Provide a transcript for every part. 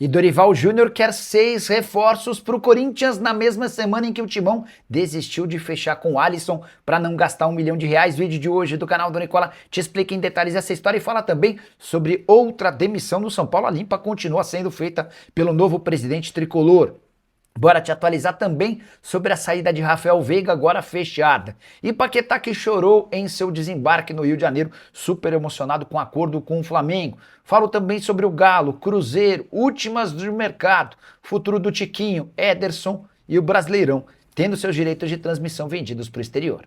E Dorival Júnior quer 6 reforços para o Corinthians na mesma semana em que o Timão desistiu de fechar com o Alisson para não gastar R$1 milhão. Vídeo de hoje do canal do Nicola te explica em detalhes essa história e fala também sobre outra demissão no São Paulo. A limpa continua sendo feita pelo novo presidente tricolor. Bora te atualizar também sobre a saída de Rafael Veiga, agora fechada. E Paquetá, que chorou em seu desembarque no Rio de Janeiro, super emocionado com o acordo com o Flamengo. Falo também sobre o Galo, Cruzeiro, últimas do mercado, futuro do Tiquinho, Ederson e o Brasileirão, tendo seus direitos de transmissão vendidos para o exterior.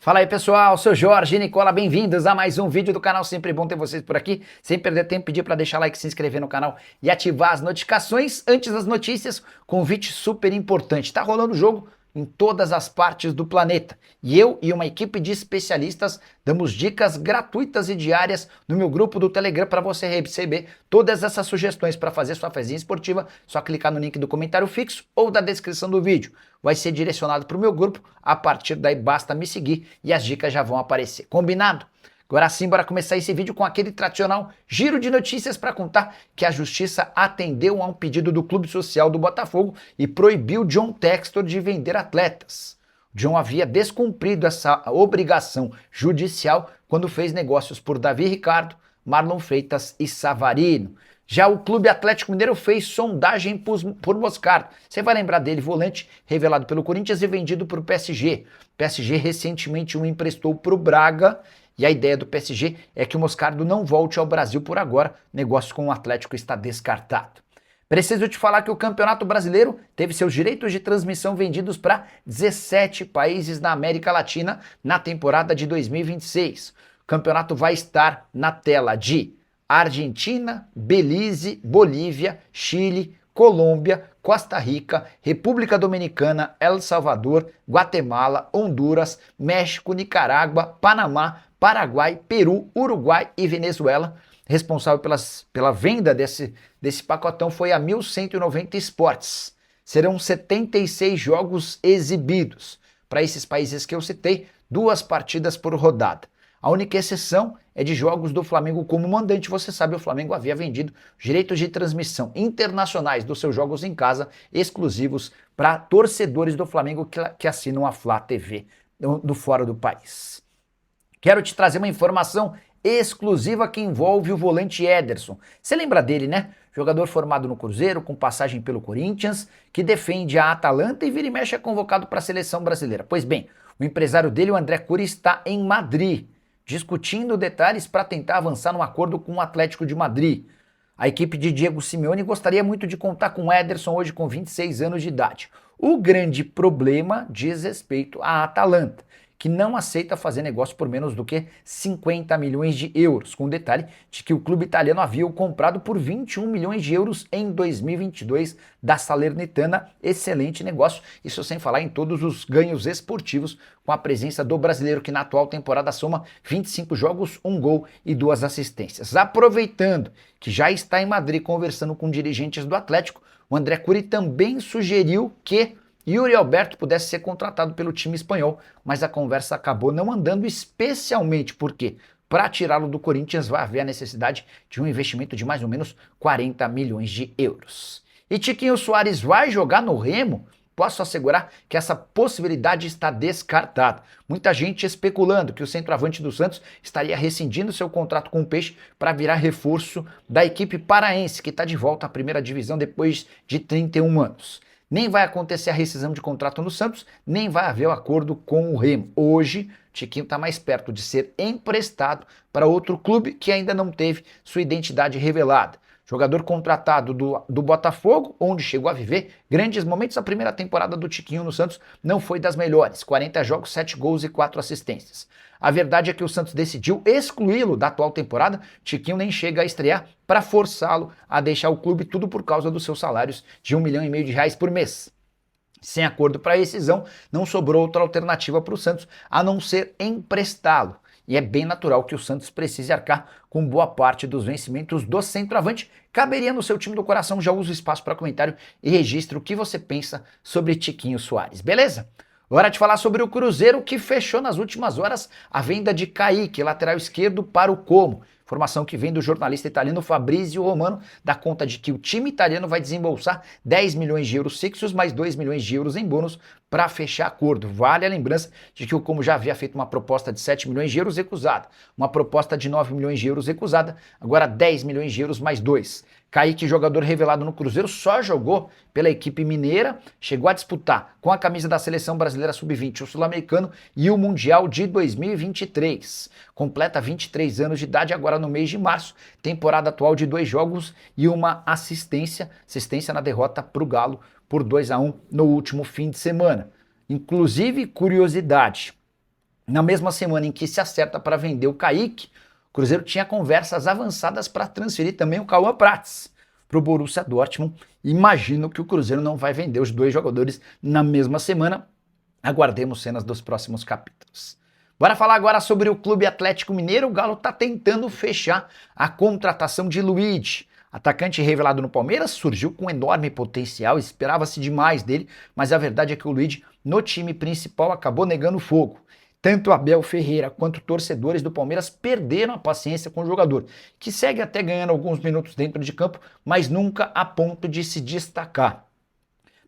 Fala aí pessoal, sou Jorge e Nicola, bem-vindos a mais um vídeo do canal, sempre bom ter vocês por aqui. Sem perder tempo, pedir para deixar like, se inscrever no canal e ativar as notificações. Antes das notícias, convite super importante, tá rolando o jogo em todas as partes do planeta. E eu e uma equipe de especialistas damos dicas gratuitas e diárias no meu grupo do Telegram para você receber todas essas sugestões para fazer sua fezinha esportiva. Só clicar no link do comentário fixo ou da descrição do vídeo. Vai ser direcionado para o meu grupo, a partir daí basta me seguir e as dicas já vão aparecer. Combinado? Agora sim, bora começar esse vídeo com aquele tradicional giro de notícias para contar que a Justiça atendeu a um pedido do Clube Social do Botafogo e proibiu John Textor de vender atletas. John havia descumprido essa obrigação judicial quando fez negócios por Davi Ricardo, Marlon Freitas e Savarino. Já o Clube Atlético Mineiro fez sondagem por Moscardo. Você vai lembrar dele, volante revelado pelo Corinthians e vendido para o PSG. O PSG recentemente o emprestou para o Braga. E a ideia do PSG é que o Moscardo não volte ao Brasil por agora. Negócio com o Atlético está descartado. Preciso te falar que o Campeonato Brasileiro teve seus direitos de transmissão vendidos para 17 países na América Latina na temporada de 2026. O campeonato vai estar na tela de Argentina, Belize, Bolívia, Chile, Colômbia, Costa Rica, República Dominicana, El Salvador, Guatemala, Honduras, México, Nicarágua, Panamá, Paraguai, Peru, Uruguai e Venezuela. Responsável pela venda desse pacotão foi a 1190 Esportes. Serão 76 jogos exibidos. Para esses países que eu citei, 2 partidas por rodada. A única exceção é de jogos do Flamengo como mandante. Você sabe, o Flamengo havia vendido direitos de transmissão internacionais dos seus jogos em casa, exclusivos para torcedores do Flamengo que assinam a Flá TV do fora do país. Quero te trazer uma informação exclusiva que envolve o volante Ederson. Você lembra dele, né? Jogador formado no Cruzeiro, com passagem pelo Corinthians, que defende a Atalanta e vira e mexe é convocado para a seleção brasileira. Pois bem, o empresário dele, o André Cury, está em Madrid, discutindo detalhes para tentar avançar num acordo com o Atlético de Madrid. A equipe de Diego Simeone gostaria muito de contar com o Ederson hoje com 26 anos de idade. O grande problema diz respeito à Atalanta, que não aceita fazer negócio por menos do que 50 milhões de euros, com o detalhe de que o clube italiano havia o comprado por 21 milhões de euros em 2022 da Salernitana. Excelente negócio, isso sem falar em todos os ganhos esportivos com a presença do brasileiro, que na atual temporada soma 25 jogos, 1 gol e 2 assistências. Aproveitando que já está em Madrid conversando com dirigentes do Atlético, o André Cury também sugeriu que Yuri Alberto pudesse ser contratado pelo time espanhol, mas a conversa acabou não andando, especialmente porque para tirá-lo do Corinthians vai haver a necessidade de um investimento de mais ou menos 40 milhões de euros. E Tiquinho Soares vai jogar no Remo? Posso assegurar que essa possibilidade está descartada. Muita gente especulando que o centroavante do Santos estaria rescindindo seu contrato com o Peixe para virar reforço da equipe paraense, que está de volta à primeira divisão depois de 31 anos. Nem vai acontecer a rescisão de contrato no Santos, nem vai haver o acordo com o Remo. Hoje, Tiquinho está mais perto de ser emprestado para outro clube que ainda não teve sua identidade revelada. Jogador contratado do Botafogo, onde chegou a viver grandes momentos. A primeira temporada do Tiquinho no Santos não foi das melhores. 40 jogos, 7 gols e 4 assistências. A verdade é que o Santos decidiu excluí-lo da atual temporada. Tiquinho nem chega a estrear para forçá-lo a deixar o clube, tudo por causa dos seus salários de R$1,5 milhão por mês. Sem acordo para a rescisão, não sobrou outra alternativa para o Santos a não ser emprestá-lo. E é bem natural que o Santos precise arcar com boa parte dos vencimentos do centroavante. Caberia no seu time do coração. Já usa o espaço para comentário e registre o que você pensa sobre Tiquinho Soares, beleza? Hora de falar sobre o Cruzeiro, que fechou nas últimas horas a venda de Kaique, lateral esquerdo, para o Como. Informação que vem do jornalista italiano Fabrizio Romano, dá conta de que o time italiano vai desembolsar 10 milhões de euros fixos, mais 2 milhões de euros em bônus para fechar acordo. Vale a lembrança de que o Como já havia feito uma proposta de 7 milhões de euros recusada, uma proposta de 9 milhões de euros recusada, agora 10 milhões de euros mais 2. Kaique, jogador revelado no Cruzeiro, só jogou pela equipe mineira, chegou a disputar com a camisa da Seleção Brasileira Sub-20 o Sul-Americano e o Mundial de 2023. Completa 23 anos de idade agora no mês de março, temporada atual de 2 jogos e uma assistência na derrota para o Galo por 2-1 no último fim de semana. Inclusive, curiosidade, na mesma semana em que se acerta para vender o Kaique, o Cruzeiro tinha conversas avançadas para transferir também o Cauã Prats para o Borussia Dortmund. Imagino que o Cruzeiro não vai vender os 2 jogadores na mesma semana. Aguardemos cenas dos próximos capítulos. Bora falar agora sobre o Clube Atlético Mineiro. O Galo está tentando fechar a contratação de Luiz. Atacante revelado no Palmeiras, surgiu com enorme potencial, esperava-se demais dele, mas a verdade é que o Luiz, no time principal, acabou negando fogo. Tanto Abel Ferreira quanto torcedores do Palmeiras perderam a paciência com o jogador, que segue até ganhando alguns minutos dentro de campo, mas nunca a ponto de se destacar.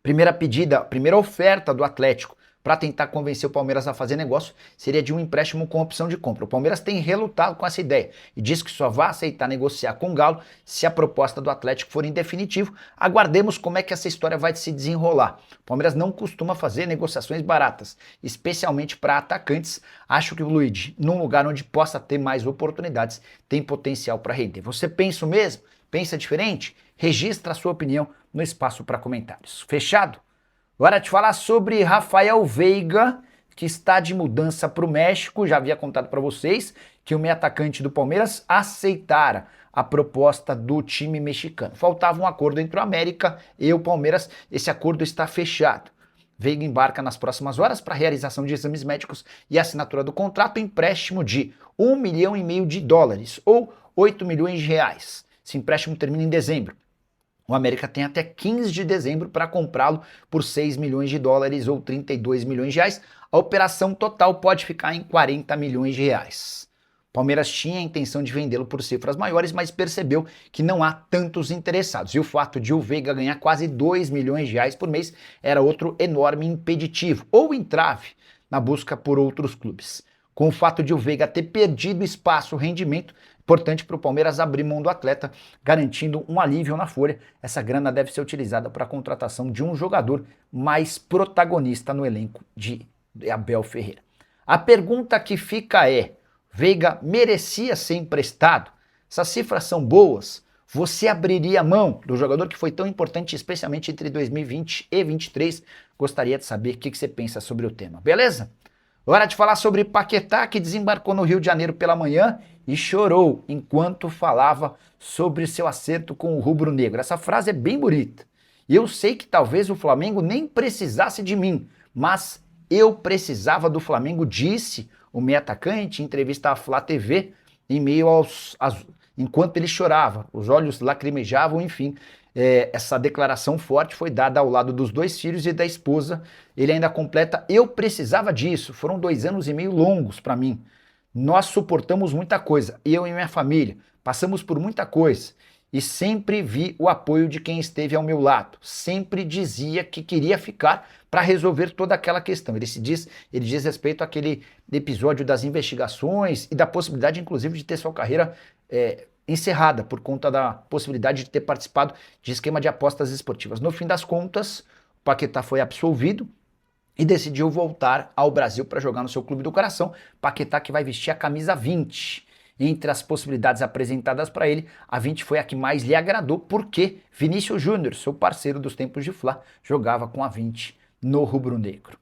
Primeira oferta do Atlético para tentar convencer o Palmeiras a fazer negócio seria de um empréstimo com opção de compra. O Palmeiras tem relutado com essa ideia e diz que só vai aceitar negociar com o Galo se a proposta do Atlético for em definitivo. Aguardemos como é que essa história vai se desenrolar. O Palmeiras não costuma fazer negociações baratas, especialmente para atacantes. Acho que o Luiz, num lugar onde possa ter mais oportunidades, tem potencial para render. Você pensa o mesmo? Pensa diferente? Registra a sua opinião no espaço para comentários. Fechado? Hora de falar sobre Rafael Veiga, que está de mudança para o México. Já havia contado para vocês que o meio atacante do Palmeiras aceitara a proposta do time mexicano. Faltava um acordo entre o América e o Palmeiras. Esse acordo está fechado. Veiga embarca nas próximas horas para a realização de exames médicos e assinatura do contrato, empréstimo de $1,5 milhão ou 8 milhões de reais. Esse empréstimo termina em dezembro. O América tem até 15 de dezembro para comprá-lo por $6 milhões ou 32 milhões de reais. A operação total pode ficar em 40 milhões de reais. Palmeiras tinha a intenção de vendê-lo por cifras maiores, mas percebeu que não há tantos interessados. E o fato de o Veiga ganhar quase 2 milhões de reais por mês era outro enorme impeditivo, ou entrave, na busca por outros clubes. Com o fato de o Veiga ter perdido espaço, rendimento, importante para o Palmeiras abrir mão do atleta, garantindo um alívio na folha. Essa grana deve ser utilizada para a contratação de um jogador mais protagonista no elenco de Abel Ferreira. A pergunta que fica é: Veiga merecia ser emprestado? Essas cifras são boas? Você abriria mão do jogador que foi tão importante, especialmente entre 2020 e 2023? Gostaria de saber o que você pensa sobre o tema, beleza? Hora de falar sobre Paquetá, que desembarcou no Rio de Janeiro pela manhã e chorou enquanto falava sobre seu acerto com o rubro-negro. Essa frase é bem bonita. Eu sei que talvez o Flamengo nem precisasse de mim, mas eu precisava do Flamengo, disse o meio atacante em entrevista à Flá TV, em meio enquanto ele chorava, os olhos lacrimejavam, enfim. Essa declaração forte foi dada ao lado dos 2 filhos e da esposa. Ele ainda completa: eu precisava disso, foram 2 anos e meio longos para mim. Nós suportamos muita coisa, eu e minha família, passamos por muita coisa e sempre vi o apoio de quem esteve ao meu lado, sempre dizia que queria ficar para resolver toda aquela questão. Ele diz respeito àquele episódio das investigações e da possibilidade, inclusive, de ter sua carreira encerrada por conta da possibilidade de ter participado de esquema de apostas esportivas. No fim das contas, o Paquetá foi absolvido e decidiu voltar ao Brasil para jogar no seu clube do coração. Paquetá, que vai vestir a camisa 20. Entre as possibilidades apresentadas para ele, a 20 foi a que mais lhe agradou, porque Vinícius Júnior, seu parceiro dos tempos de Fla, jogava com a 20 no rubro-negro.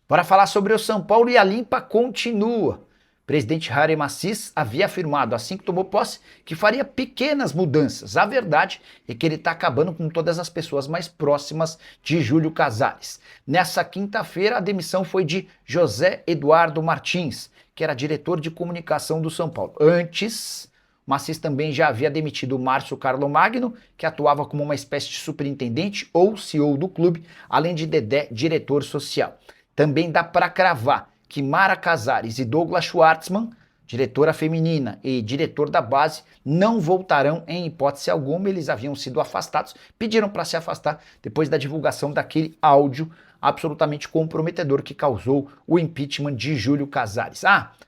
Bora falar sobre o São Paulo, e a limpa continua. O presidente Harry Assis havia afirmado, assim que tomou posse, que faria pequenas mudanças. A verdade é que ele está acabando com todas as pessoas mais próximas de Júlio Casares. Nessa quinta-feira, a demissão foi de José Eduardo Martins, que era diretor de comunicação do São Paulo. Antes, o Assis também já havia demitido o Márcio Carlomagno, que atuava como uma espécie de superintendente ou CEO do clube, além de Dedé, diretor social. também dá para cravar que Mara Casares e Douglas Schwartzman, diretora feminina e diretor da base, não voltarão em hipótese alguma. Eles haviam sido afastados, pediram para se afastar depois da divulgação daquele áudio absolutamente comprometedor que causou o impeachment de Júlio Casares.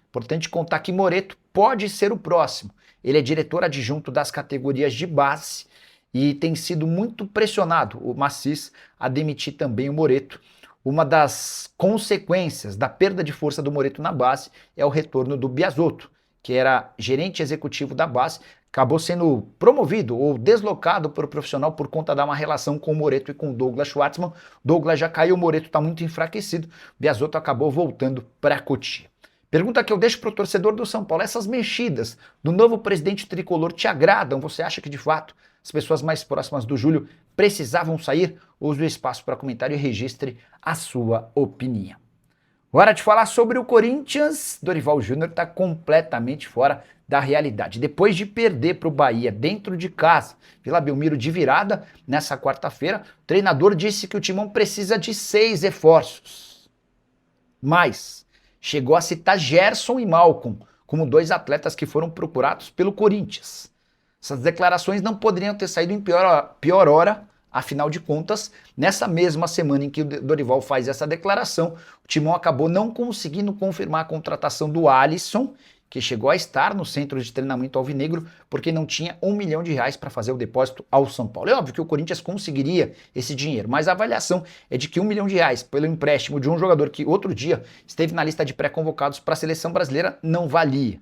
Importante contar que Moreto pode ser o próximo. Ele é diretor adjunto das categorias de base e tem sido muito pressionado, o Macis, a demitir também o Moreto. Uma das consequências da perda de força do Moreto na base é o retorno do Biasotto, que era gerente executivo da base, acabou sendo promovido ou deslocado para o profissional por conta da uma relação com o Moreto e com o Douglas Schwartzman. Douglas já caiu, o Moreto está muito enfraquecido, Biasotto acabou voltando para Cotia. Pergunta que eu deixo para o torcedor do São Paulo: essas mexidas do novo presidente tricolor te agradam? Você acha que de fato as pessoas mais próximas do Júlio precisavam sair? Use o espaço para comentário e registre a sua opinião. Hora de falar sobre o Corinthians. Dorival Júnior está completamente fora da realidade. Depois de perder para o Bahia dentro de casa, Vila Belmiro de virada, nessa quarta-feira, o treinador disse que o Timão precisa de 6 reforços. Mas chegou a citar Gerson e Malcom como 2 atletas que foram procurados pelo Corinthians. Essas declarações não poderiam ter saído em pior hora. Afinal de contas, nessa mesma semana em que o Dorival faz essa declaração, o Timão acabou não conseguindo confirmar a contratação do Alisson, que chegou a estar no centro de treinamento alvinegro, porque não tinha R$1 milhão para fazer o depósito ao São Paulo. É óbvio que o Corinthians conseguiria esse dinheiro, mas a avaliação é de que R$1 milhão pelo empréstimo de um jogador que outro dia esteve na lista de pré-convocados para a seleção brasileira não valia.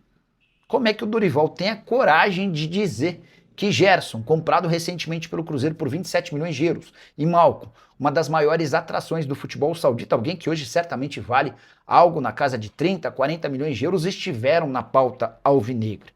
Como é que o Dorival tem a coragem de dizer que Gerson, comprado recentemente pelo Cruzeiro por 27 milhões de euros, e Malcom, uma das maiores atrações do futebol saudita, alguém que hoje certamente vale algo na casa de 30, 40 milhões de euros, estiveram na pauta alvinegra?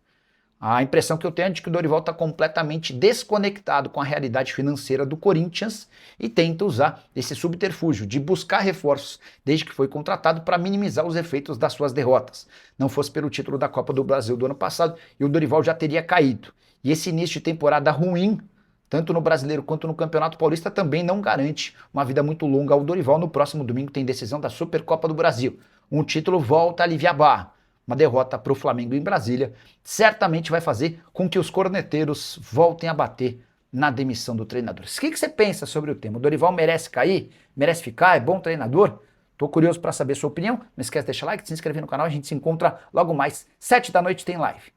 A impressão que eu tenho é de que o Dorival está completamente desconectado com a realidade financeira do Corinthians e tenta usar esse subterfúgio de buscar reforços desde que foi contratado para minimizar os efeitos das suas derrotas. Não fosse pelo título da Copa do Brasil do ano passado, e o Dorival já teria caído. E esse início de temporada ruim, tanto no Brasileiro quanto no Campeonato Paulista, também não garante uma vida muito longa ao Dorival. No próximo domingo tem decisão da Supercopa do Brasil. Um título volta a aliviar a barra. Uma derrota para o Flamengo em Brasília certamente vai fazer com que os corneteiros voltem a bater na demissão do treinador. O que você pensa sobre o tema? O Dorival merece cair? Merece ficar? É bom treinador? Estou curioso para saber a sua opinião. Não esquece de deixar like, de se inscrever no canal. A gente se encontra logo mais 7 da noite, tem live.